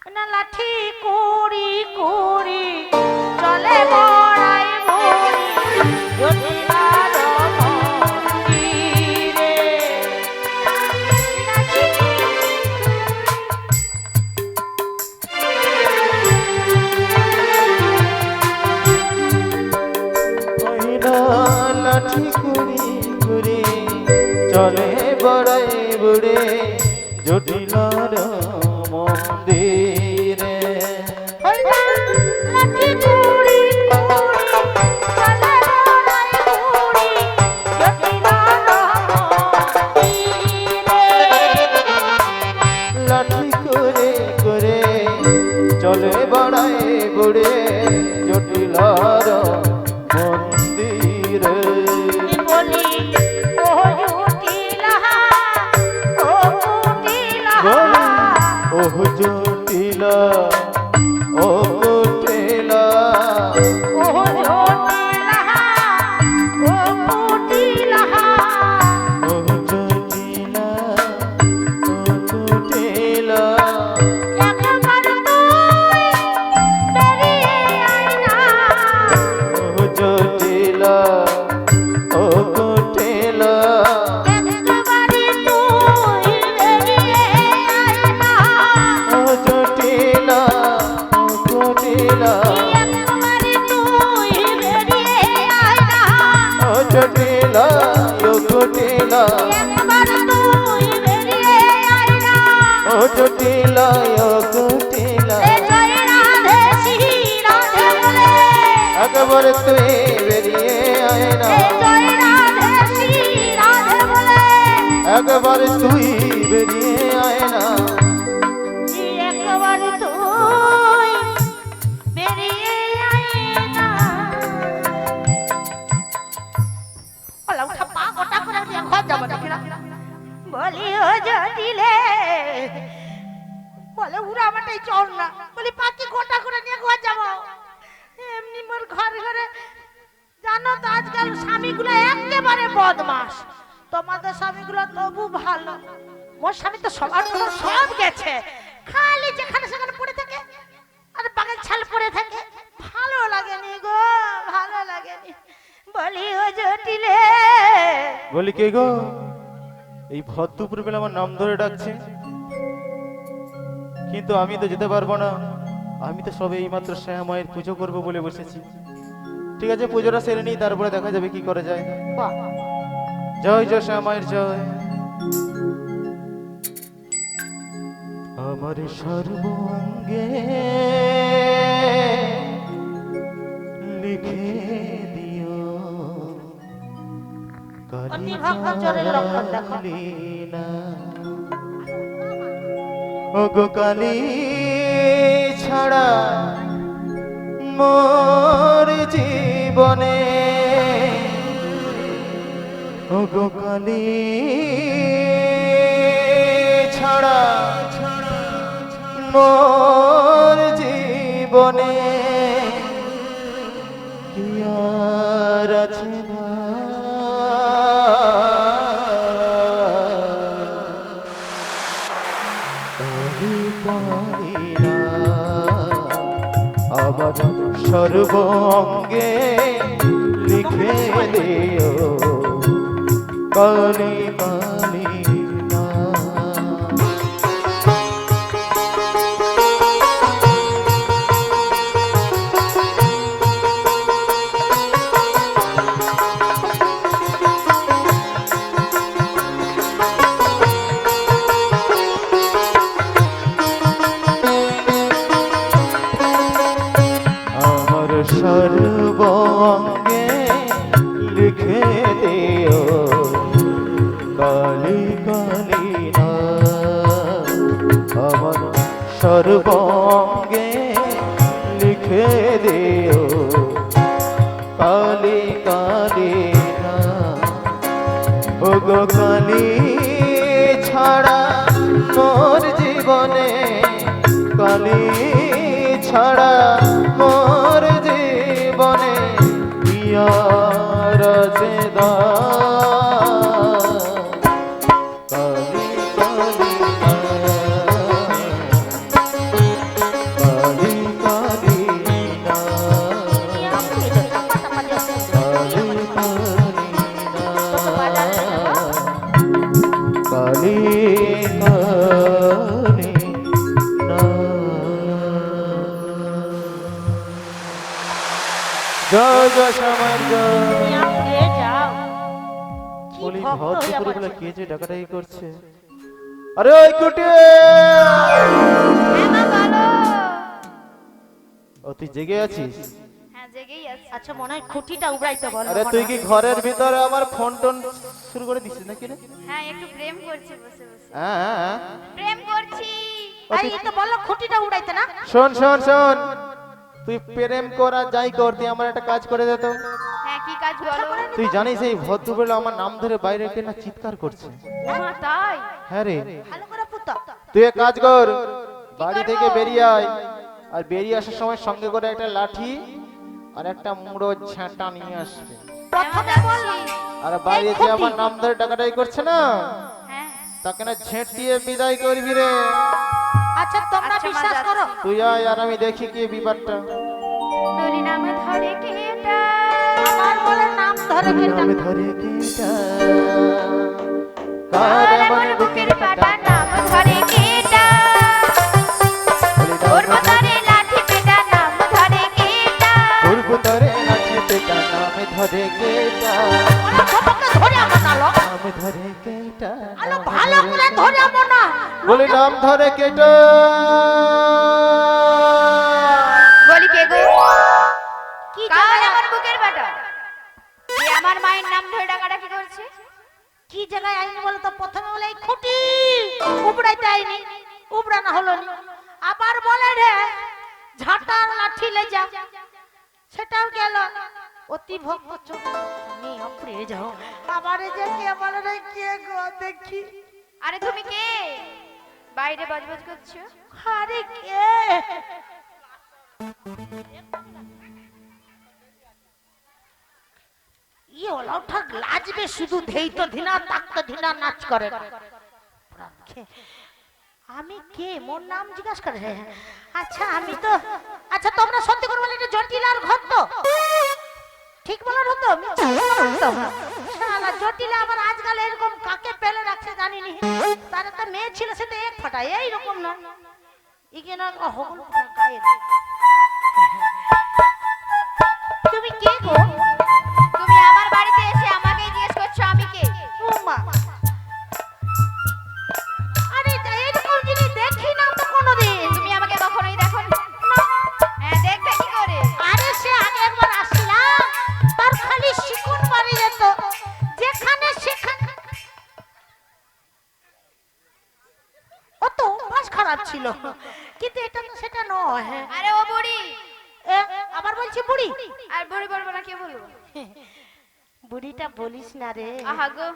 না লাঠি কুড়ি কুড়ি চলে বড়াই বুড়ি জটিলার মন্দিরে। লাঠি কুড়ি কুড়ি চলে বড়াই বুড়ে জটিলার মন্দিরে। লাঠি কুড়ি কুড়ি চলে বড়াই বুড়ি জটিলার মন্দিরে। লাঠি করে করে চলে বড়াই বুড়ে জটিলার মন্দিরে। বলি ও জটিলা ও কুটিলা ও জটিলা ও কুটিলা ও জটিলা ও কুটিলা ও জটিলা ও কুটিলা। একবার তুই বেরিয়ে আয় না। ও জটিলা ও কুটিলা একবারে তুই বেরিয়ে আয় না। ও জটিলা ও কুটিলা একবারে তুই বেরিয়ে আয় না। ও জটিলা ও কুটিলা একবার তুই বেরিয়ে আয় না। ও জটিলা ও কুটিলা। এ জয় রাধে শ্রী রাধে বলে একবার তুই বেরিয়ে আয় না। এ জয় রাধে শ্রী রাধে বলে একবার তুই বেরিয়ে আয় না। একবার তুই বেরিয়ে আয় না। ওলা উঠা পা গোটা করে দিয়ে ঘর যাবো নাকি না? বলি ও জটিলে বলে উড়া মাটাই চল না। বলি পাখি গোটা করে নিয়ে ঘর যাবো। এমনি মোর ঘর ঘরে জানো তো আজকাল স্বামীগুলো একেবারে বদমাস। তোমাদের স্বামীগুলো তবু ভালো। মোর স্বামী তো সবার খবর সব গেছে, খালি যেখানে সেখানে পড়ে থাকে আর বাগান ছাল পড়ে থাকে। ভালো লাগেনি গো, ভালো লাগেনি। বলি ও জটিলে বলি কে গো, এই ভর দুপুর বেলা আমার নাম ধরে ডাকছে, কিন্তু আমি তো যেতে পারবো না। আমি তো সবে এই মাত্র শ্যামা মায়ের পুজো করবো বলে বসেছি। ঠিক আছে, পুজোটা সেরে নিই, তারপরে দেখা যাবে কি করা যায়। বাহ, জয় জয় শ্যামা মায়ের জয়। আমার সর্বঙ্গে লিখে দিও অতি ভক্তচরের লক্ষণ দেখো। কালিনা ও গো কালী ছাড়া মোর জীবনে, ও গো কালী ছাড়া মোর জীবনে কি আর আছে না। আমি পারি না আবার সর্বঙ্গে লিখে দিও কালী কালী না। আমার সর্বঙ্গে লিখে দিও কালী কালী না। আমার সর্বঙ্গে লিখে দিও কালী কালী না। ও গো কালী ছাড়া মোর জীবনে, কালী ছাড়া মোর জীবনে ইয়ার আছে দা। কালী কালী জয় শ্যামায়ের জয়। তুমি পেয়ে যাও। কি বলি ভক্ত ভর হয়ে দুপুরে আমার বলে কে যে ডাকাডাকি করছে। আরে ওই কুটি, হ্যাঁ মা বলো। ও তুই জেগে আছিস? হ্যাঁ জেগেই আছি। আচ্ছা মনে হয় খুঁটিটা উড়াইতে বল। আরে তুই কি ঘরের ভিতরে আমার ফোন টোন শুরু করে দিছিস নাকি রে? হ্যাঁ একটু প্রেম করছি বসে বসে। হ্যাঁ হ্যাঁ, হ্যাঁ। প্রেম করছি। এই তো বললো খুঁটিটা উড়াইতে না। শোন শোন শোন, তুই প্রেম করা যাই কর, তুই আমার একটা কাজ করে দে তো। হ্যাঁ কি কাজ বলো? তুই জানিস এই ভদ্রবেলা আমার নাম ধরে বাইরে কে না চিৎকার করছে। মা তাই? হ্যাঁ রে, ভালো করে পুতো। তুই এক কাজ কর, বাড়ি থেকে বেরিয়ে আয়, আর বেরিয়ে আসার সময় সঙ্গে করে একটা লাঠি আর একটা মুড়ো ঝাঁটা নিয়ে আসবে। প্রথমে বল। আর বাইরে যে আমার নাম ধরে ডাকাডাকি করছে না, হ্যাঁ তাকে না ঝেঁটিয়ে বিদায় করবি রে। আচ্ছা তোমরা আচ্ছা, মা বিশ্বাস যাচ্ছি। করো। তুই আয় আর আমি দেখি কি বিবাদটা। বলি নাম ধরে কেটা আমার বলে নাম ধরে কেটা। নাম ধরে কেটা, আর কার আমার আমার বুকের পাটা নাম ধরে কেটা ওর মতরে লাঠি পেটা নাম ধরে কেটা পূর্ব তরে লাঠি পেটা নাম ধরে কেটা, ওরা খবরকে ধরে আমার নালো। নাম ধরে কেটা, আলো ভালো করে ধরে আমার না। বলি নাম ধরে কেটা। বলি কে গো? কি কার জায়গায়- আমার বুকের পাটা যে আমার মায়ের নাম ধরে ডাকাডাকি করছে? কি জায়গায় আইনি বলো তো? প্রথমে বলে এই খুঁটি উবড়াইতে আইনি, উবড়ানো হলো নি। আবার বলে রে ঝাঁটার লাঠি লে যা, সেটাও গেল। অতি ভক্ত চোখ নিয়ে অপ্রিয় যাও। আবার এই যে কে বলে রে, কে গো দেখি। আরে তুমি কে বাইরে বজবজ করছো? আরে কে? ইয়ে ওলাউঠা লাজবে শুধু, ধেই তো ধিনা তাক্ত ধিনা নাচ করে। আমি কে? মোর নাম জিজ্ঞাসা করে। আচ্ছা আমি তো, আচ্ছা তোমরা সত্যি করে বলে এটা জটিলার ঘর তো? ঠিক বলার হতো? শালা জটিলা আবার আজকাল এরকম কাকে পেলে রাখছে জানিনি। তার একটা মেয়ে ছিল, সেটা এক ফাটা এইরকম না। ইগেনা হগল গায়ে। তুমি কে গো? তুমি আমার বাড়িতে এসে আমাকেই জিজ্ঞেস করছো আমি কে? ও মা, আরে এরকম জিনিস দেখি না তো কোনোদিন। তুমি আমাকে কখনোই দেখোনি? হ্যাঁ দেখবে কি করে? আরে সে আগে একবার আসলাম, তার খালি শিকুন মারি যেত যেখানে সেখানে। ও তো অভ্যাস খারাপ ছিল, কিন্তু এটা তো সেটা নয়। আরে ও বুড়ি। এ, আবার বলছি বুড়ি। আর বুড়ি বলবো না, কে বলবো? বুড়িটা বলিস না রে। আহা গো,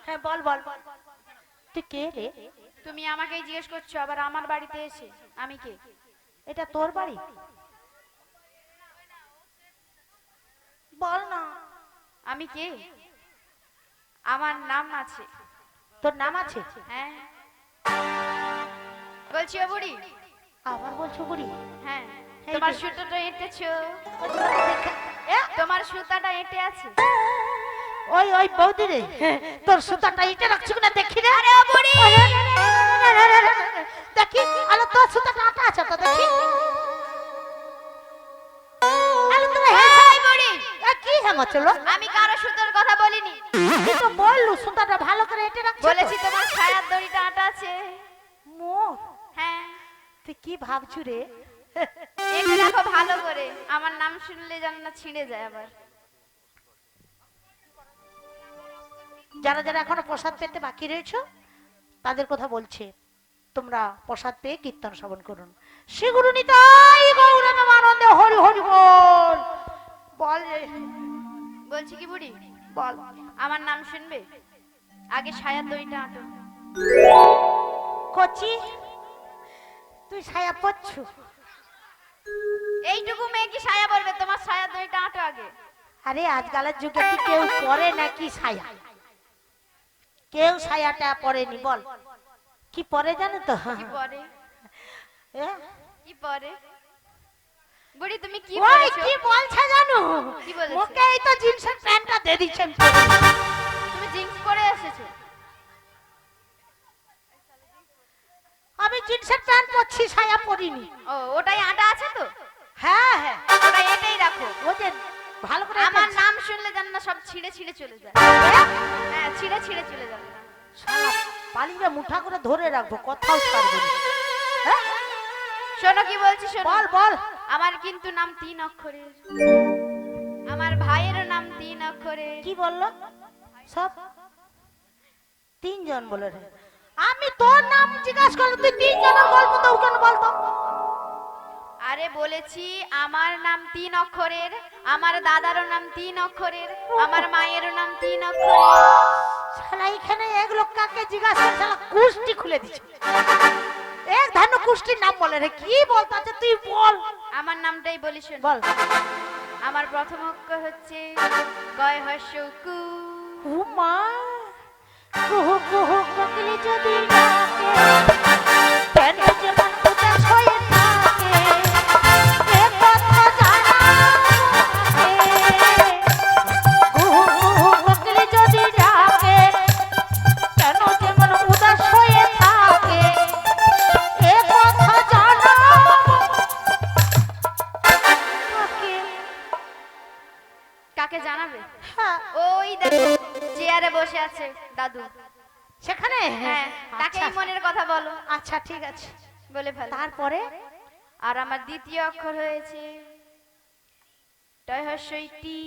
হ্যাঁ বল বল। তুই কে রে? তুমি আমাকেই জিজ্ঞেস করছো আবার আমার বাড়িতে এসে আমি কে? এটা তোর বাড়ি? বল না। আমি কে? আমার নাম আছে। তোর নাম আছে? হ্যাঁ বলছি ও বুড়ি। আবার বলছো বুড়ি? হ্যাঁ এই তোমার যে। সুতোটা এঁটেছো? এ, তোমার সুতাটা এঁটে আছে? ওই ওই বৌদি রে, তোর সুতাটা ইটে রাখছি না দেখি রে। আরে ও বুড়ি। দেখি, আলো তোর সুতাটা আটা আছে তো দেখি। আলো তুমি এই বুড়ি, কি হেমা চলো? আমি কারো সুতোর কথা বলিনি। তুই তো বললু সুতাটা ভালো করে ইটে রাখছি। বলেছি তোমার ছায়ার দড়িটা আটা আছে। মোর, হ্যাঁ তুই কি ভাবছু রে? এঁটে রাখো ভালো করে, আমার নাম শুনলে যেন না ছিঁড়ে যায় আবার। যারা যারা এখনো প্রসাদ পেতে বাকি রয়েছে তাদের কথা বলছে, তোমরা প্রসাদ পেয়ে কীর্তন শ্রবণ করুন। শ্রী গুরু নিতাই গৌর আনন্দে হরি হরি বল। বল রে, বলছি কি বুড়ি, বল। আমার নাম শুনবে? আগে ছায়ার দড়িটা আটো। কচি, তুই ছায়া পড়ছু? এইটুকু মেয়ে কি ছায়া বলবে? তোমার ছায়ার দড়িটা আটো আগে। আরে আজকালের যুগে কি কেউ পরে নাকি ছায়া? কেউ ছায়াটা পরেনি। বল কি পরে জানো তো? কি পরে? এ? কি পরে? বুড়ি তুমি কি ওই বলেছো? কি বলছে জানো? কি বলেছে? মুখে এই তো জিন্সের প্যান্টটা দিয়ে দিচ্ছেন। তুমি জিন্স পরে এসেছো? আমি জিন্সের প্যান্ট পরছি, ছায়া পরিনি। ও ওটাই আটা আছে তো? হ্যাঁ হ্যাঁ, ওটা এটাই রাখো। ও যে ভালো করে আমার এটা- নাম শুনলে জানো না সব ছিঁড়ে ছিঁড়ে চলে যায়। হ্যাঁ, ছিঁড়ে ছিঁড়ে চলে যাবে। শালা পালিয়ে মুঠা করে ধরে রাখবো, কথাও ছাড়বো না। হ্যাঁ? শোনো কি বলছি, শোনো। বল বল। আমার কিন্তু নাম 3 অক্ষরের। আমার ভাইয়েরও নাম 3 অক্ষরের। কি বললো সব? তিনজন বলে রে। আমি তোর নাম জিজ্ঞাসা করলাম, তুই তিনজনের গল্প তো কেন বলতো? আরে বলেছি আমার নাম 3 অক্ষরের, আমার দাদারও নাম 3 অক্ষরের, আমার মায়েরও নাম 3 অক্ষরের। শালা এখানে এক লোক কাকে জিজ্ঞাসা করে শালা কুষ্টি খুলে দিচ্ছে। এক ধানো কুষ্টির নাম বলে রে, কি বলতো? আচ্ছা তুই বল। আমার নামটাই বলি, শোন। বল। আমার প্রথম অক্ষর হচ্ছে গয় হর্ষ কু। ও মা, কুহু কুহু কোকিল যদি ডাকে, কেন যে মন উদাস হয়ে থাকে, এ কথা জানা আছে। কুহু কুহু কোকিল যদি ডাকে, কেন যে মন উদাস হয়ে থাকে, এ কথা জানা থাকে। কাকে জানাবে? হ্যাঁ, ওই দেখো চেয়ারে বসে আছে দাদু। সেখানে হ্যাঁ, তাকেই আচ্ছা মনের কথা বলো, আচ্ছা ঠিক আছে। বলে ফেলো। তারপরে আর আমার দ্বিতীয় অক্ষর হয়েছে টয় হর্ষই টি।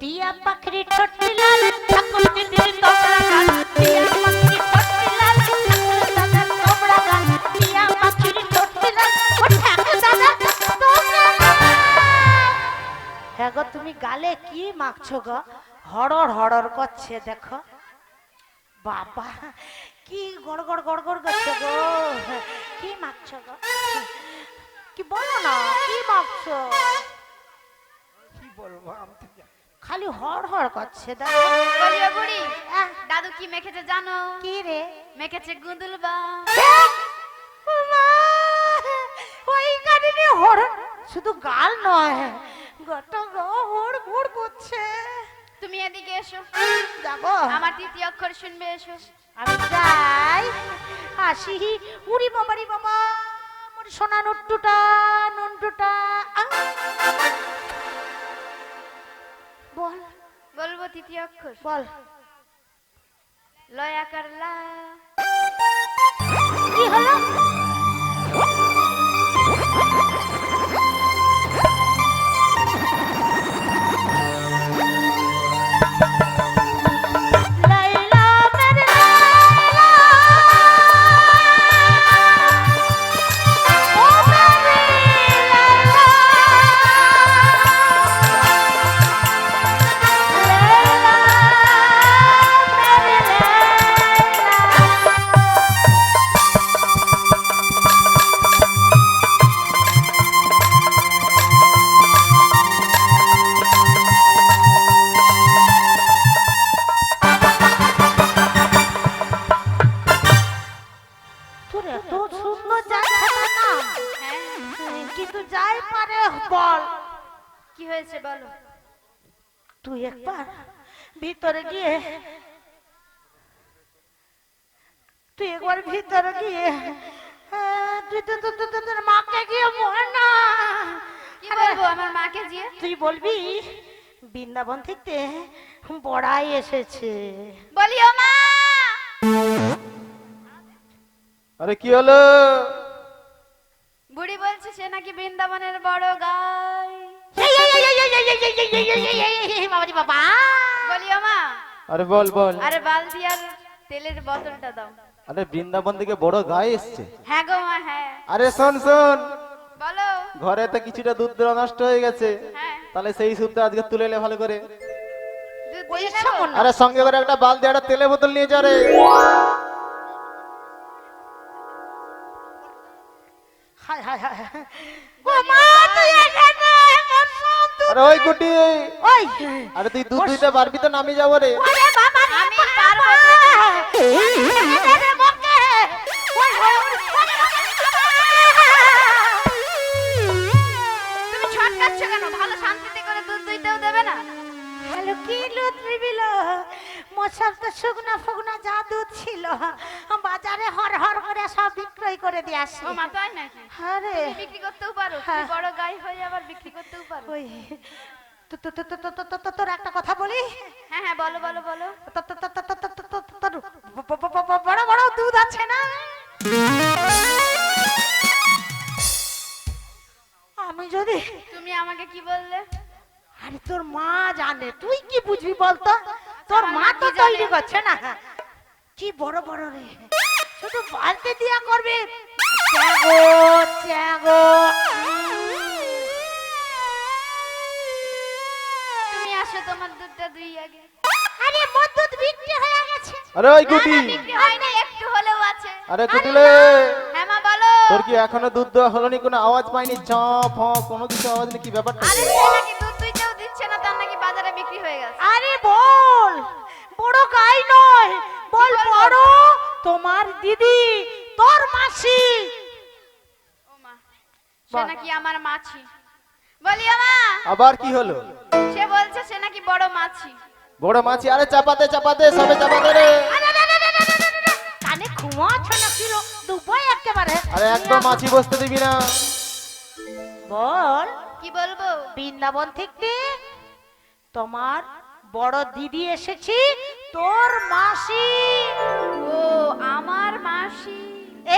টিয়া পাখির ঠোঁটটি লাল, ঠাকুর দিদির তোমরা গান। টিয়া পাখির ঠোঁটটি লাল, ঠাকুর দাদার তোমরা গান। টিয়া পাখির ঠোঁটটি লাল, ও ঠাকুর দাদার তোমরা গান। হ্যাঁ গো, তুমি গালে কি মাখছো গো? হড়র হড়র করছে দেখো। বাবা, কি গড়গড় গড়গড় করছে গো। কি মাখছো গো? কি বলো না, কি মাখছো? কি বলবো আমি তো জানি। খালি হড় হড় করছে দেখো। বলিও বুড়ি, আহ, দাদু কি মেখেছে জানো? কি রে? মেখেছে গুঁদুল বা। ওই গাড়ি হড়, শুধু গাল নয়, গোটা গো হড় হড় করছে। তুমি এদিকে এসো, যাবো আমার তৃতীয় অক্ষর শুনবে, এসো। আমি যাই, আসি। উড়ি বাবারি বাবা, মোর সোনা নুট্টুটা নুনটুটা। বল বলবো তৃতীয় অক্ষর বল। লয় আকার লা। কি হলো? লাইলা মেরে লাইলা, ও মেরে লাইলা, লাইলা মেরে তোর এত সুন্দর জায়গাটা না, হ্যাঁ, কিন্তু যাই পারে বল। কি হয়েছে বলো? তুই একবার ভিতরে গিয়ে, তুই একবার ভিতরে গিয়ে তোর মাকে গিয়ে বল না। কি বলবো আমার মাকে গিয়ে? তুই বলবি বৃন্দাবন থেকে বড়াই এসেছে। বলিও মা। আরে কি হলো? বুড়ি বলছে সে নাকি বৃন্দাবনের বড় গাই। বাবারি বাবা, বলিও মা। আরে বল বল। আরে বালতি আর তেলের বোতলটা দাও। আরে বৃন্দাবন থেকে বড় গায়ে এসছে। হ্যাঁ গো মা, হ্যাঁ। আরে শোন শোন, বলো। ঘরে তো কিছুটা দুধ দেওয়া নষ্ট হয়ে গেছে, হ্যাঁ, তাহলে সেই দুধটা আজকে তুলে এলে ভালো করে। দুধ ওই দিয়ে ইচ্ছা নেবো? কর না। আরে সঙ্গে করে একটা বালতি একটা তেলের বোতল নিয়ে যা রে। হায় হায় হায় হায়। ও মা, তুই এখানে আমার সাথে। আরে ওই গুটি, ওই আরে তুই দুধ দুইটা পারবি তো? নামি যাবো রে। ওরে বাবা রে আমি বাবা। পারবো। এখানে রে বকে। ওই ওই ওই, ওরে বাবা রে বাবা। তুমি ছটকাচ্ছ কেন? ভালো শান্তিতে করে দুধ দুইতেও দেবে না? হ্যালো, কি লুত নিবিল? মশার তো শুকনা ফুকনা যা দুধ ছিল বাজারে হর হর করে সব বিক্রয় করে দিয়ে আসি। ও মা তাই নাকি? আরে তুমি বিক্রি করতেও পারো, তুমি হ্যাঁ। বড় গাই হয়ে আবার বিক্রি করতেও পারো। ওই তোর একটা কথা বলি। হ্যাঁ হ্যাঁ বলো বলো বলো। তোর বড় বড় দুধ আছে না? আমি যদি, তুমি আমাকে কি বললে? আরে তোর মা জানে, তুই কি বুঝবি বলতো? তোর আমার মা মা তো কি তৈরি জানে? করছে না। কি বড় বড় রে, শুধু বালতি দিয়া করবি। চ্যাগো চ্যাগো। তুমি আসো, তোমার দুধটা দুই আগে। আরে মোর দুধ বিক্রি হয়ে গেছে। আরে ওই না গুটি, না বিক্রি হয়নি, একটু হলেও আছে। আরে গুটিলে, হ্যাঁ মা বলো। তোর কি এখনো দুধ দেওয়া হলো নি? কোনো আওয়াজ পাইনি, চ ফ কোনো কিছু আওয়াজ নেই, কি ব্যাপারটা? আরে সে নাকি দুধ দুইটাও দিচ্ছে না, তার নাকি বাজারে বিক্রি হয়ে গেছে। আরে বল, বড় গাই নয়, বল কি বলবো? বড় তোমার দিদি, তোর মাসি। ও মা, সে নাকি আমার মাছি। বলি ও মা, আবার কি হলো? সে বলছে সে নাকি বড় মাছি। বড় মাছি? আরে চাপাতে চাপাতে সবে চাপাতে রে। কানে ঘুমাচ্ছ না কি রো? দুবাই একেবারে। আরে একদম মাছি বসতে দিবি না। বল, কি বলবো? বৃন্দাবন থেকে তোমার বড় দিদি এসেছি, তোর মাসি। ও আমার মাসি।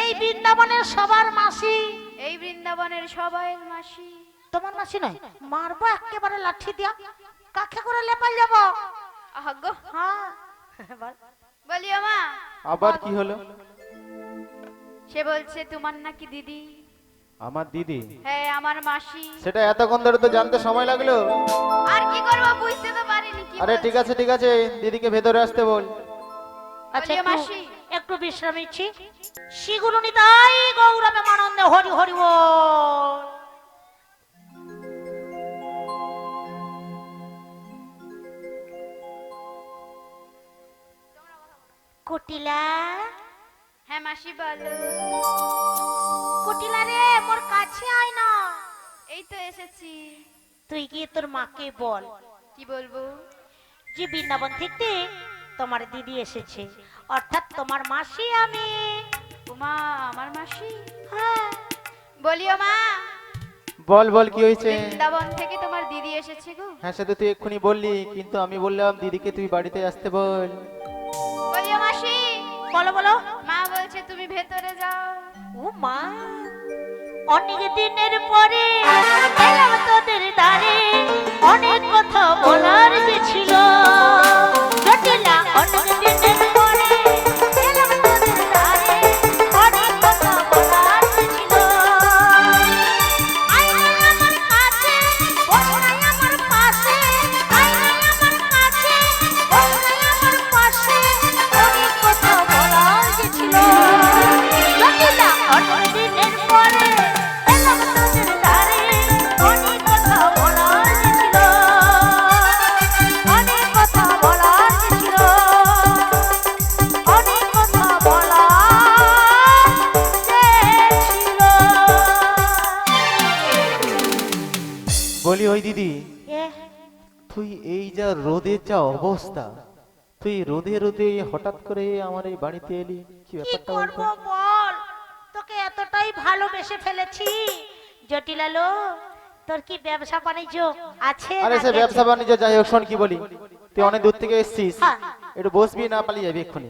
এই বৃন্দাবনের সবার মাসি। এই বৃন্দাবনের সবাইয়ের মাসি। তোমার মাসি নয়, মারবো একেবারে লাঠি দিয়া। কাকে করে লেপাল যাব? আহা গো। হ্যাঁ বল। বলি ও মা, আবার কি হলো? সে বলছে তোমার নাকি দিদি। আমার দিদি? হ্যাঁ আমার মাসি। সেটা এতক্ষণ ধরে তো জানতে সময় লাগলো। আর কি করবো বুঝতে তো পারিনি কি আরে বলছে। ঠিক আছে ঠিক আছে, দিদিকে ভেতরে আসতে বল। আচ্ছা বলিও একটু- মাসি। একটু বিশ্রাম নিচ্ছি। শিগুলো নিতাই গৌরবে মানন্দে হরি হরি বল। কুটিলা, হ্যাঁ মাসি বলো। কুটিলা রে, মোর কাছে আয় না। এই তো এসেছি। তুই গিয়ে তোর মাকে বল কি বলবো? যে বৃন্দাবন থেকে তোমার দিদি এসেছে, অর্থাৎ তোমার মাসি আমি। উমা আমার মাসি। হ্যাঁ। বলিও মা, বল বল কি হয়েছে? বৃন্দাবন থেকে তোমার দিদি এসেছে গো। হ্যাঁ সে তো তুই এক্ষুনি বললি, কিন্তু আমি বললাম দিদিকে তুই বাড়িতে আসতে বল। বলিও মাসি। বলো বলো। মা বলছে তুমি ভেতরে যাও। ও মা, অনেক দিনের পরে এলাম তোদের দ্বারে, অনেক কথা বলার যে ছিল। জটিলা, অনেক দিনের পরে এলাম তোদের দ্বারে, অনেক কথা বলার যে ছিল। আয় না আমার কাছে, বস না আমার পাশে, আয় না আমার কাছে, বস না আমার পাশে, অনেক কথা বলার যে ছিল। জটিলা, অনেক দিনের পরে এলাম তোদের দ্বারে, অনেক কথা বলার যে ছিল। অনেক কথা বলার যে ছিল। অনেক কথা বলার যে ছিল। বলি ওই দিদি, এ, তুই এই যা রোদের যা অবস্থা, তুই রোদে রোদে হঠাৎ করে আমার এই বাড়িতে এলি, কি কি ব্যাপারটা করব বলতো? বল, তোকে এতটাই ভালোবেসে ফেলেছি। জটিলালো, তোর কি ব্যবসা বাণিজ্য আছে? আরে না সে গেছে? ব্যবসা বাণিজ্য যাই হোক, শোন কি বলি, তুই অনেক দূর থেকে এসেছিস, হ্যাঁ। একটু বসবি না পালিয়ে যাবি এক্ষুনি?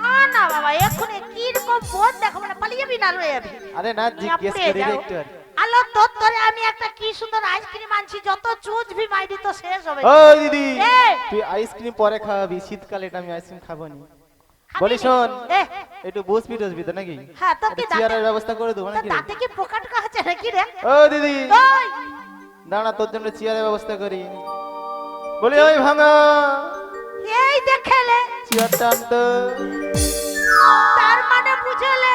না না বাবা, এখন কি রকম বোধ দেখাবো না, পালিয়ে যাবি না রয়ে যাবি। আরে না, জিজ্ঞেস আপনি করি রে যাও। একটু আর। আলো তোর ধরে আমি একটা কি সুন্দর আইসক্রিম আনছি, যত চুজবি মাইরি তো শেষ হবে। ওই দিদি, এই! তুই আইসক্রিম পরে খাওয়াবি, শীতকালে এটা আমি আইসক্রিম খাবো নি। খাবি বলি নি? শোন, এ, একটু বসবি টসবি তো নাকি? হ্যাঁ, তোর কি একটু চেয়ারের দাঁতে- ব্যবস্থা করে দেবো তোর নাকি রে? দাঁতে কি পোকা টোকা আছে নাকি রে? ও দিদি, ওই! দাঁড়া তোর জন্য চেয়ারের ব্যবস্থা করি। বলি ওই ভাঙা এই দেখেলে, চেয়ারটা আনতো। তার মানে বুঝলে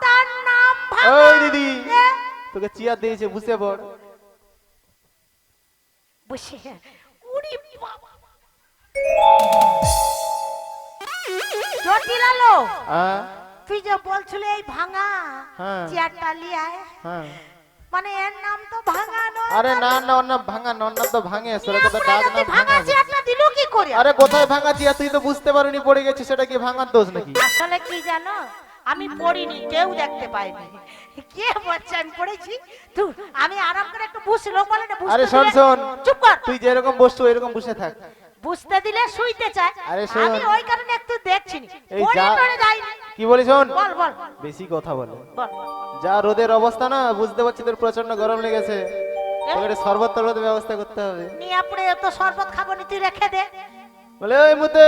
তার নাম ভাঙা। ওই দিদি, এ, তোকে চেয়ার দিয়েছে, বসে পড়। বসে, উড়ি বাবা। জটিলালো, হ্যাঁ তুই যে বলছিলি এই ভাঙা হ্যাঁ। চেয়ারটা লিয়ায়, হ্যাঁ। মানে এর নাম তো ভাঙা নয়। আরে না না, ওর নাম ভাঙা, ওর নাম তো ভাঙে, আসলে তো এরপরে ডাক যদি নাম ভাঙা ভাঙা। চেয়ারটা দিলু কি করে? আরে কোথায় ভাঙা চেয়ার, তুই তো বুঝতে পারিনি, পড়ে গেছিস, সেটা কি ভাঙার দোষ নাকি? আসলে কি জানো, আমি পড়িনি, কেউ দেখতে পায়নি। কে বলছে আমি পড়েছি? তুই আমি আরাম করে একটু বুঝলো বলে না, বুঝতে আরে শোন দিলে- শোন, চুপ কর। তুই যেরকম বসছো এরকম বসে থাক। বুঝতে দিলে শুইতে চায়। আরে শোন। আমি ওই কারণে একটু দেখছি নি। এই পড়ে যা- টড়ে যাইনি। কি বলি শোন, বল বল বেশি কথা বলে। বল। যা রোদের অবস্থা না, বুঝতে পারছি তোর প্রচন্ড গরম লেগেছে। তোকে একটা শরবত টরবত ব্যবস্থা করতে হবে। নিয়ে পড়ে তো শরবত খাবো নি, তুই রেখে দে। বলে ওই মুতে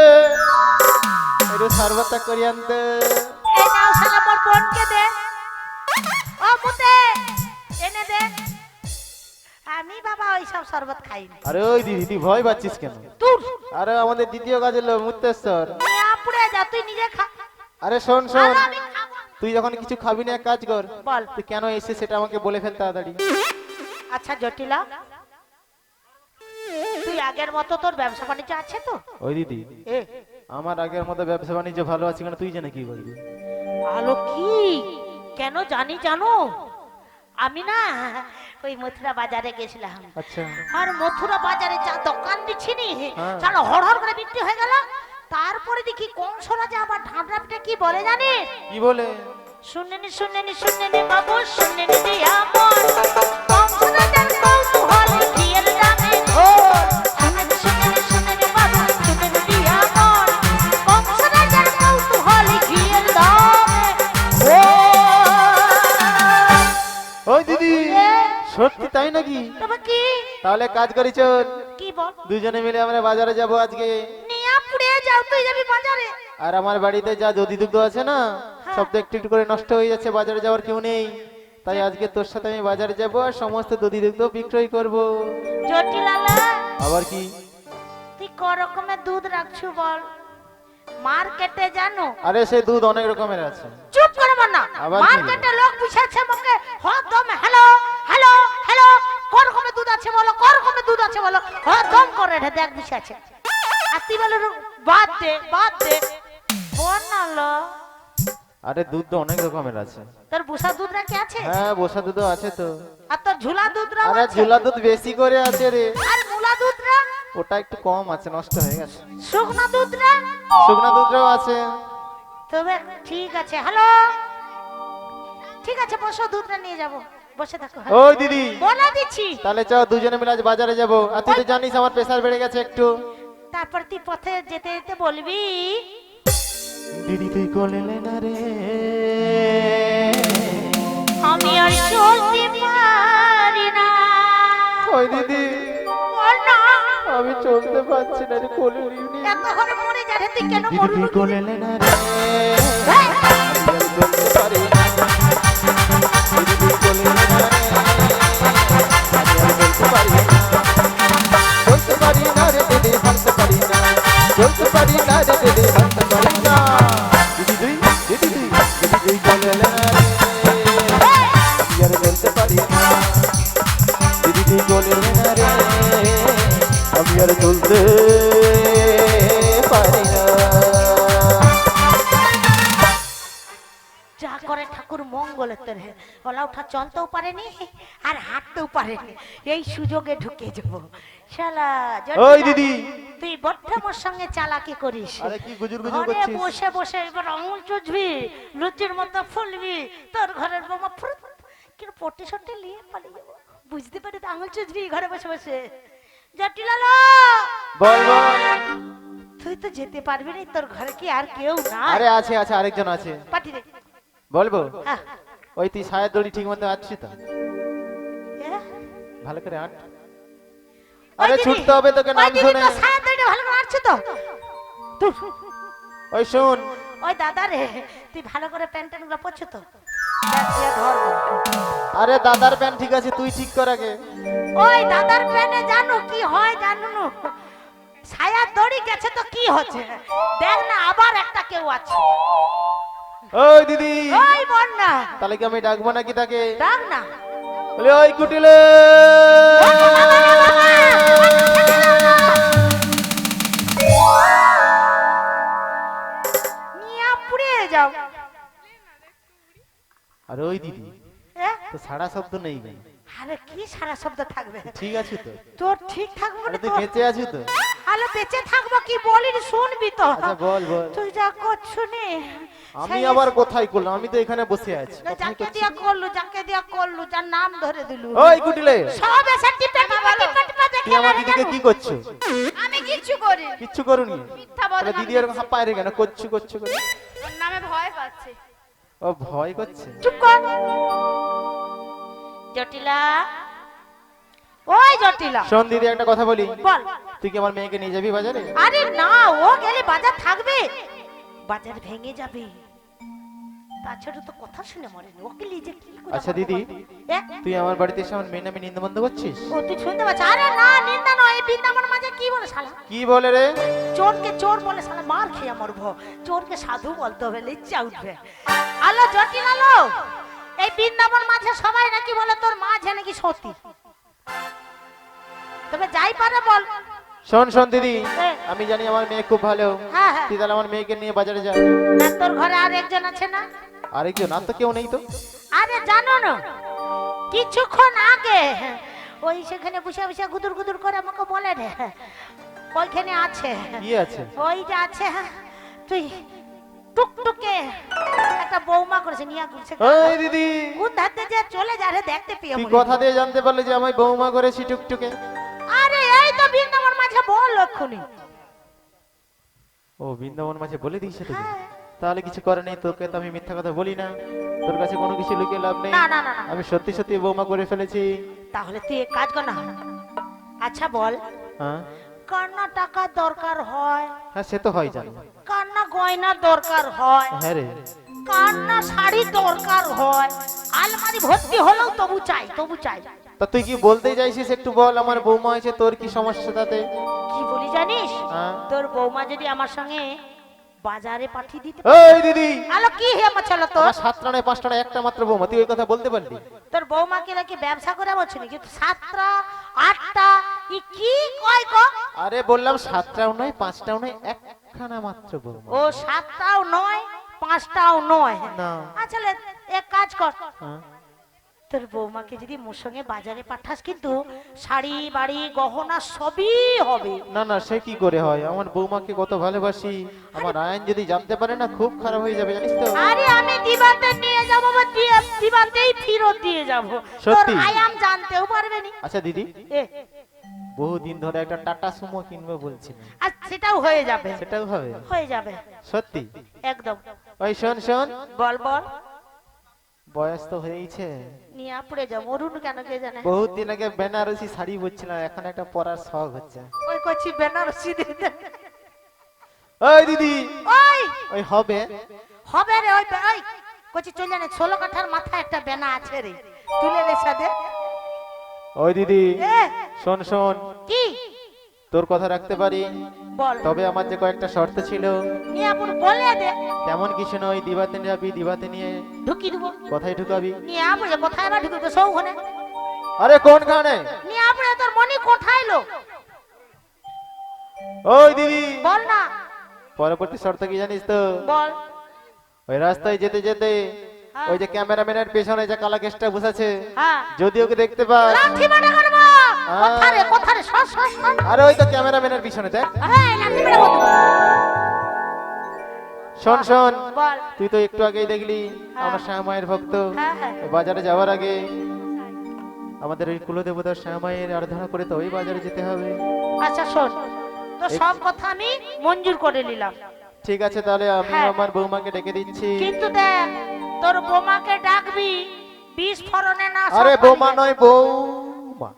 একটু শরবতটা করি আনতে। এই নাও শালা মোর বোনকে দে। ও মুতে এনে দে। আমি বাবা ওইসব শরবত খাইনি। আরে ওই দিদি, তুই ভয় পাচ্ছিস কেন? তুই আরে আমাদের দ্বিতীয় কাজের লোক মুক্তেশ্বর। নিয়ে পড়ে যা, তুই নিজে খা। আরে শোন শোন, আর আমি খাবো না। তুই যখন কিছু খাবি না এক কাজ কর, বল। তুই কেন এসে সেটা আমাকে বলে ফেল তাড়াতাড়ি। আচ্ছা জটিলা, তুই আগের মতো তোর ব্যবসা বাণিজ্য আছে তো? ওই দিদি, এ আমার আগের মতো ব্যবসা বাণিজ্য ভালো আছে কেন তুই জানে কি বলবি? ভালো কি কেন জানি জানো? আমি না ওই মথুরা বাজারে গেছিলাম। আচ্ছা। আর মথুরা বাজারে যা দোকান দিচ্ছিনি, হ্যাঁ। চলো হড়হড় করে বিক্রি হয়ে গেল। তারপরে দেখি কংসরা যে আবার ঢাঁড়াপটা কি বলে জানিস? কি বলে? শুনেনি শুনেনি শুনেনি বাবু শুনেনি দিয়া মন, কংসরা যার কৌতূহলে ঘিয়ের দামে ঘোর। শুনেনি শুনেনি শুনেনি বাবু শুনেনি দিয়া মন, কংসরা যার কৌতূহলে ঘিয়ের দামে ঘোর। ওই দিদি, এ, সত্যি তাই নাকি? তবে কি তাহলে কাজ করি চল, কি বল? দুজনে মিলে আমরা বাজারে যাব আজকে। নিয়া পুড়ে যাও, তুই যাবি বাজারে? আর আমার বাড়িতে যা দধি দুগ্ধ আছে না, সব তো একটু একটু করে নষ্ট হয়ে যাচ্ছে, বাজারে যাওয়ার কেউ নেই। তাই আজকে তোর সাথে আমি বাজারে যাব আর সমস্ত দধি দুগ্ধ বিক্রয় করব। জটিলালা, আবার কি? তুই ক রকমের দুধ রাখছু বল? মার্কেটে জানো? আরে সেই দুধ অনেক রকমের আছে। চুপ করে না। আবার কি? মার্কেটে লোক বুঝাচ্ছে আমাকে হদম হ্যালো হ্যালো হ্যালো, ক রকমের দুধ আছে বলো, ক রকমের দুধ আছে বলো, হদম করে রে দেখ বুঝাচ্ছে। আর তুই বলে বাদ দে বাদ দে, বোন নালো। আরে দুধ তো অনেক রকমের আছে। তোর বুসা দুধ রাখি আছে? হ্যাঁ, বসা দুধ আছে তো। আর তোর ঝুলা দুধ রাখ আরে আছে? ঝুলা দুধ বেশি করে আছে রে। আর মুলা দুধ রাখ? ওটা একটু কম আছে, নষ্ট হয়ে গেছে। শুকনা দুধ রাখ? শুকনা দুধটাও আছে। তবে ঠিক আছে, হ্যালো ঠিক আছে, বসো দুধটা নিয়ে যাব, বসে থাকো। হ্যাঁ। ওই দিদি, বলে দিচ্ছি। তাহলে চল দুজনে মিলে আজ বাজারে যাব। আর তুই তো জানিস আমার প্রেসার বেড়ে গেছে একটু। তারপর তুই পথে যেতে যেতে বলবি, দিদি তুই কোলেলে না রে, আমি আর চলতে পারি না। ওই দিদি বল না, আমি চলতে পারছি না রে, কোলে নিয়ে। এত ঘরে মরে যাবে, তুই কেন দিদি মরবি? তুই কোলেলে না রে, হেই! আমি আর চলতে পারি না। দিদি তুই কোলেলে না রে, আমি আর চলতে পারি না। চলতে পারি না রে দিদি, হাঁটতে পারি না। চলতে পারি না রে দিদি, হাঁটতে পারি না। দিদি তুই, দিদি তুই, দিদি তুই কোলেলে না রে, আমি আর চলতে পারি না। দিদি তুই কোলেলে না রে, আমি আর চলতে পারি না। যা করে ঠাকুর মঙ্গলের তরে, ওলা উঠা চলতেও পারেনি আর হাঁটতেও পারেনি, এই সুযোগে ঢুকে যাব। শালা জটিলা, ওই দিদি, তুই বড্ড মোর সঙ্গে চালাকি করিস। আরে কি গুজুর গুজুর ঘরে করছিস? বসে বসে এবার আঙুল চুষবি, লুচির মতো ফুলবি, তোর ঘরের বোমা ফুরুত কিন্তু পটে সটে নিয়ে পালিয়ে যাবো। বুঝতে পারি তো আঙুল চুষবি ঘরে বসে বসে। জটিলালো, বল বল। তুই তো যেতে পারবি না, তোর ঘরে কি আর কেউ না? আরে আছে আছে, আরেকজন আছে। পাটি রে। বলবো? হ্যাঁ। ওই তুই সায়ের দড়ি ঠিক মতো আছি তো? এ? ভালো করে আট। ওই আরে দিদি, ছুটতে হবে তোকে, ওই নাম দিদি শুনে। তো সায়ের দড়িটা ভালো করে আটছে তো। তুই, ওই শুন, ওই দাদা রে, তুই ভালো করে প্যান্ট গুলো পরছ তো? দেখ, দিয়ে ধরবো। আরে দাদার প্যান্ট ঠিক আছে, তুই ঠিক কর আগে। ওই দাদার প্যানে জানো কি হয় জানো না? ছায়ার দড়ি গেছে তো কি হচ্ছে, দেখ না আবার একটা কেউ আছে। ওই দিদি, ওই বল না, তাহলে কি আমি ডাকবো নাকি তাকে? ডাক না। বলে ওই কুটিলে। নিয়া পুড়ে যাও। আরে ওই দিদি, এ? তো সারা শব্দ নেই কেন? আরে কি সারা শব্দ থাকবে? ঠিক আছে তো? তোর ঠিক থাকবো আরে না তুই তো? বেঁচে আছিস তো? আরে বেঁচে থাকবো কি বলি রে, শুনবি তো? আচ্ছা বল বল। তুই যা করছো নে, আমি সেই- আবার কোথায় করলাম? আমি তো এখানে বসে আছি। না, কোথায় যাকে করছি? দিয়া করলু, যাকে দিয়া করলু, যার নাম ধরে দিলু। ওই কুটিলে, সব এসে টিপে টিপে টিপে টিপে তুই দেখে আমার না রে দিদিকে জানু। কি করছো? আমি কিচ্ছু করি কিচ্ছু করুনি। মিথ্যা বলো তাহলে দিদি এরকম হাঁপায় রে কেন? করছো করছো করে। ওর নামে ভয় পাচ্ছে। ও ভয় করছে। চুপ কর। জটিলা, ওই জটিলা, শোন দিদি, একটা কথা বলি। বল। তুই কি আমার মেয়েকে নিয়ে যাবি বাজারে? আরে না, ও গেলে বাজার থাকবে, বাজার ভেঙে যাবে। তাছাড়া তো কথা শুনে মরেনি, ওকে নিয়ে যে কি করে আচ্ছা আমার দিদি, বাবা- এ, তুই আমার বাড়িতে এসে আমার মেয়ের নামে নিন্দা বন্ধ করছিস? ও তুই শুনতে পাচ্ছ? আরে না, নিন্দা নয়, এই বৃন্দাবন মাঝে কি বলে শালা? কি বলে রে? চোরকে চোর বলে শালা মার খেয়ে মরবো, চোরকে সাধু বলতে হবে, ইচ্ছা উঠবে। আলো জটিল আলো, এই বৃন্দাবন মাঝে সবাই নাকি বলে তোর মাঝে নাকি সতী। তবে যাই পারে বল। শোন শোন দিদি, হ্যাঁ। আমি জানি আমার মেয়ে খুব ভালো। হ্যাঁ হ্যাঁ, তুই তাহলে আমার মেয়েকে নিয়ে বাজারে যা। আর তোর ঘরে আর একজন আছে না? আরেকজন? আর তো কেউ নেই তো। আরে জানো না, কিছুক্ষণ আগে ওই সেখানে বসে বসে গুদুর গুদুর করে আমাকে বলে রে, ওইখানে আছে, কি আছে? ওই যে আছে, তুই টুকটুকে একটা বৌমা করেছে, নিয়া করছে। ওই দিদি, কোন ধাতে যে চলে যা রে, দেখতে পেয়ে তুই মরে। কথা দিয়ে জানতে পারলি যে আমি বৌমা করেছি টুকটুকে? আরে এই তো বৃন্দাবন মাঝে বল লক্ষণী। ও বৃন্দাবন মাঝে বলে দিয়েছে তোকে? হ্যাঁ। তাহলে কিছু করে নেই, তোকে তো আমি মিথ্যা কথা বলি না। তোর কাছে কোনো কিছু লুকিয়ে লাভ নেই। না না না না, আমি সত্যি সত্যি বৌমা করে ফেলেছি। তাহলে তুই এক কাজ কর না। আচ্ছা বল, হ্যাঁ কার না টাকা দরকার হয়, হ্যাঁ, সে তো হয় জানি। কার না গয়না দরকার হয়, হ্যাঁ রে, কার না শাড়ি দরকার হয়, আলমারি ভর্তি হলেও তবু চাই, তবু চাই। তা তুই কি বলতে চাইছিস একটু বল। আমার বৌমা হয়েছে, তোর কি সমস্যা তাতে? কি বলি জানিস, হ্যাঁ। তোর বৌমা যদি আমার সঙ্গে বাজারে পাঠিয়ে দিতে। ওই দিদি, আলো কি হে আমার ছেলে তোর, আমার 7টা নয় 5টা নয়, একটা মাত্র বৌমা, তুই ওই কথা বলতে পারলি? তোর বৌমাকে নাকি ব্যবসা করে বলছিস কিন্তু 7টা 8টা ই কি কয় গো? আরে বললাম 7টাও নয় 5টাও নয়, একখানা মাত্র বৌমা। ও 7টাও নয় 5টাও নয়। না। আচ্ছা লে, এক কাজ কর, হ্যাঁ। তোর বৌমাকে যদি মোর সঙ্গে বাজারে পাঠাস কিন্তু শাড়ি বাড়ি গহনা সবই হবে। না না, সে কি করে হয়? আমার বৌমাকে কত ভালোবাসি। আমার আয়ন যদি জানতে পারে না, খুব খারাপ হয়ে যাবে, জানিস তো। আরে আমি দিবাতে নিয়ে যাব বা দিবাতেই ফেরত দিয়ে যাব, তোর সত্যি? আয়াম জানতেও পারবে নি। আচ্ছা দিদি, এ, বহুদিন ধরে একটা টাটা সুমো কিনবো বলছিলাম, আর সেটাও হয়ে যাবে, সেটাও হবে? হয়ে যাবে সত্যি? একদম। ওই শোন শোন, বল বল, বয়স তো হয়েছে। নিয়ে পড়ে যাও, মরুন কেন কে জানে। বহুত দিন আগে বেনারসি শাড়ি পরছিলাম, এখন একটা পরার শখ হচ্ছে। ওই কচি বেনারসি দিতে। ওই দিদি, ওই ওই হবে? হবে রে, ওই ওই কচি চলে জানে 16 কাঠার মাথায় একটা বেনা আছে রে, তুলে রে সাথে। ওই দিদি, এ শোন শোন, কি তোর কথা রাখতে পারি, বল, তবে আমার যে কয়েকটা শর্ত ছিল। নিয়ে আপুর বলে দে, তেমন কিছু নয়, দিবাতে যাবি, দিবাতে নিয়ে ঢুকি দেবো। কোথায় ঢুকাবি? নিয়ে আপুরে কোথায় বা ঢুকি তো সৌখনে, আরে কোনখানে? নিয়ে আপুরে তোর মনি কোথায় লো, ওই দিদি, বল না, পরবর্তী শর্ত কি জানিস তো? বল। ওই রাস্তায় যেতে যেতে হ্যাঁ। ওই যে ক্যামেরাম্যানের পেছনে যে কালা কেসটা বসেছে, হ্যাঁ, যদি ওকে দেখতে পাস। লাঠি মারা করবো। কোথারে কোথারে, সর সর সর। আরে ওই তো ক্যামেরাম্যানের পিছনে দেখ। হ্যাঁ, লাঠি মারা করবো। শোন শোন, বল। তুই তো একটু আগেই দেখলি আমার শ্যামায়ের ভক্ত। হ্যাঁ হ্যাঁ, ওই বাজারে যাওয়ার আগে আমাদের ওই কুলদেবতার শ্যামায়ের আরাধনা করে তো ওই বাজারে যেতে হবে। আচ্ছা শোন, তো সব কথা আমি মঞ্জুর করে নিলাম, ঠিক আছে, তাহলে আমি হ্যাঁ। আমার বৌমাকে ডেকে দিচ্ছি। কিন্তু দেখ তোর বোমাকে ডাকবি বিস্ফোরণে না। আরে বৌমা নয়, বৌমা।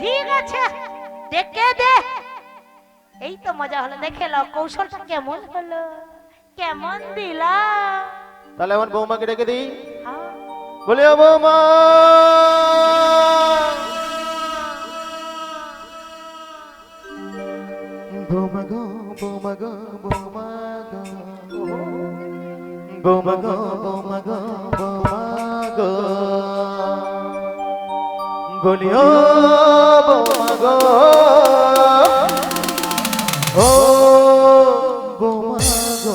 ঠিক আছে, ডেকে দে। এই তো মজা হলো, দেখে নাও কৌশলটা কেমন হলো, কেমন দিলা। তাহলে আমার বৌমাকে ডেকে দিই। হ্যাঁ। বলি ও বৌমা, বৌমা গো বৌমা গো বৌমা গো, বৌমা গো বৌমা গো বৌমা গো, বলি ও বৌমা গো, ও বৌমা গো।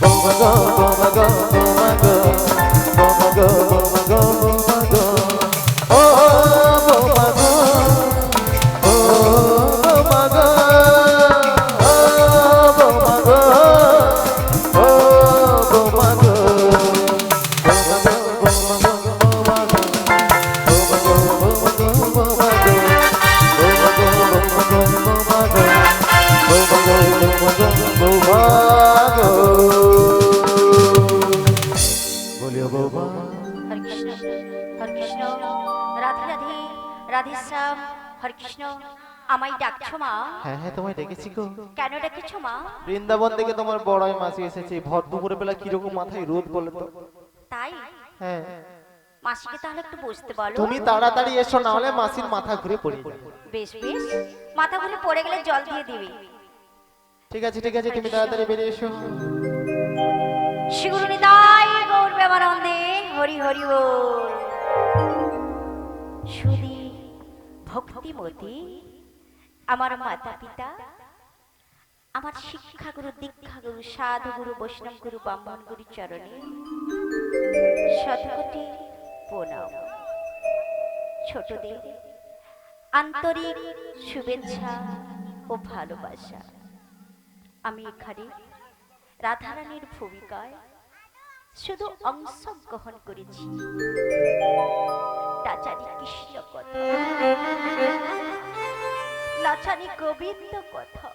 বৌমা গো বৌমা গো বৌমা গো, হরে কৃষ্ণ, রাধে রাধে, রাধে শ্যাম, হরে কৃষ্ণ। আমায় ডাকছো মা? হ্যাঁ হ্যাঁ, তোমায় ডেকেছি গো। কেন ডেকেছো মা? বৃন্দাবন থেকে তোমার বড়াই মাসি এসেছে। ভর দুপুরে বেলা কিরকম মাথায় রোদ বলে তো। তাই হ্যাঁ, মাসিকে তাহলে একটু বসতে বলো। তুমি তাড়াতাড়ি এসো, না হলে মাসির মাথা ঘুরে পড়ে যাবে। বেশ বেশ, মাথা ঘুরে পড়ে গেলে জল দিয়ে দিবি। ঠিক আছে ঠিক আছে, তুমি তাড়াতাড়ি বেরিয়ে এসো। শিগুরু নিতাই গৌর প্রেমানন্দে, হরি হরি বল। সুধী ভক্তিমতী আমার মাতা পিতা, আমার শিক্ষাগুরু, দীক্ষাগুরু, সাধুগুরু, বৈষ্ণব গুরু, ব্রাহ্মণ গুরু চরণে শতকোটি প্রণাম। ছোটদের আন্তরিক শুভেচ্ছা ও ভালোবাসা। আমি এখানে রাধারানীর ভূমিকায় শুধু অংশগ্রহণ করেছি। নাচানি কৃষ্ণ কথা, নাচানি গোবিন্দ কথা।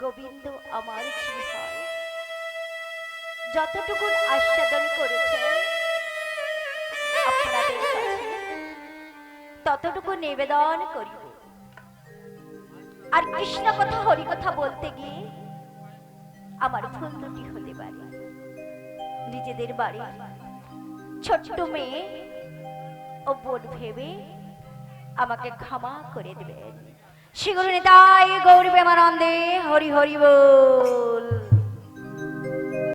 গোবিন্দ আমার জিহ্বায় যতটুকু আস্বাদন করেছেন আপনাদের কাছে ততটুকু নিবেদন করিব। আর কৃষ্ণ কথা, হরি কথা বলতে গিয়ে আমার ভুল ত্রুটি হতে পারে। নিজেদের বাড়ি ছোট্ট মেয়ে ও বোন ভেবে আমাকে ক্ষমা করে দেবেন। শ্রী গুরু নিতাই গৌর প্রেমানন্দে, হরি হরি বল।